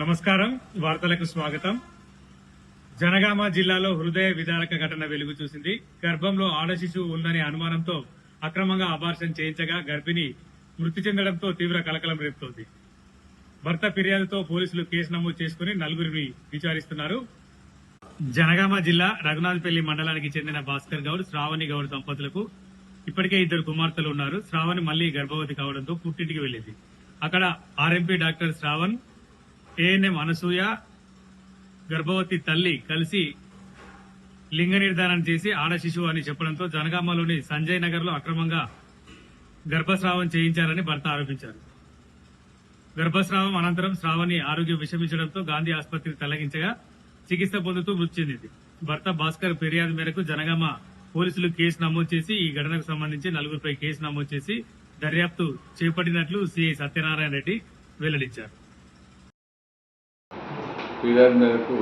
నమస్కారం. వార్తలకు స్వాగతం. జనగామ జిల్లాలో హృదయ విదారక ఘటన వెలుగు చూసింది. గర్భంలో ఆడ శిశువు ఉందనే అనుమానంతో అక్రమంగా అబార్షన్ చేయించగా గర్భిణి మృతి చెందడంతో తీవ్ర కలకలం రేపుతోంది. భర్త ఫిర్యాదుతో పోలీసులు కేసు నమోదు చేసుకుని నలుగురిని విచారిస్తున్నారు. జనగామ జిల్లా రఘునాథపల్లి మండలానికి చెందిన భాస్కర్ గౌడ్, శ్రావణి గౌడ్ దంపతులకు ఇప్పటికే 2 కుమార్తెలు ఉన్నారు. శ్రావణి మళ్లీ గర్భవతి కావడంతో పుట్టింటికి వెళ్లింది. అక్కడ RMP doctor Shravan, ANM Anasuya, గర్భవతి తల్లి కలిసి లింగ నిర్ధారణ చేసి ఆడ శిశువు అని చెప్పడంతో జనగామలోని సంజయ్ నగర్ లో అక్రమంగా గర్భస్రావం చేయించారని భర్త ఆరోపించారు. గర్భస్రావం అనంతరం శ్రావణి ఆరోగ్యం విషమించడంతో గాంధీ ఆసుపత్రికి తరలించగా చికిత్స పొందుతూ మృతి చెందింది. భర్త భాస్కర్ ఫిర్యాదు మేరకు జనగామ పోలీసులు కేసు నమోదు చేసి ఈ ఘటనకు సంబంధించి 4గురిపై కేసు నమోదు చేసి దర్యాప్తు చేపట్టినట్లు సిఐ సత్యనారాయణ రెడ్డి వెల్లడించారు. ఫిర్యాదు మేరకు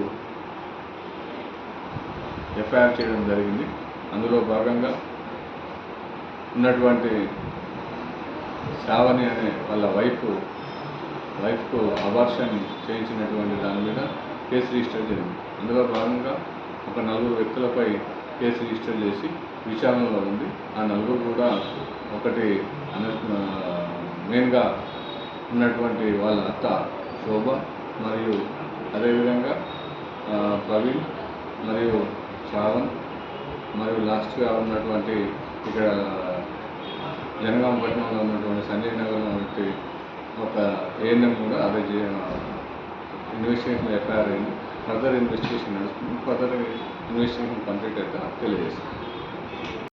ఎఫ్ఐఆర్ చేయడం జరిగింది. అందులో భాగంగా ఉన్నటువంటి శ్రావణి అనే వాళ్ళ వైఫ్కు అబార్షన్ చేయించినటువంటి దాని మీద కేసు రిజిస్టర్ జరిగింది. అందులో భాగంగా ఒక 4 వ్యక్తులపై కేసు రిజిస్టర్ చేసి విచారణలో ఉంది. ఆ 4 కూడా ఒకటి మెయిన్గా ఉన్నటువంటి వాళ్ళ అత్త శోభ, మరియు అదేవిధంగా ప్రవీణ్ మరియు శ్రావణ్, మరియు లాస్ట్గా ఉన్నటువంటి ఇక్కడ జనగామ పట్టణంలో ఉన్నటువంటి సంజయ్ నగర్లో ఉన్నటువంటి ఒక ఏఎన్ఎం కూడా అదే ఇన్వెస్టిగేషన్ ఎఫ్ఐఆర్ అయింది. ఫర్దర్ ఇన్వెస్టిగేషన్ నడుస్తుంది. ఫర్దర్ ఇన్వెస్టిగేషన్ కంప్లీట్ అయితే తెలియజేస్తుంది.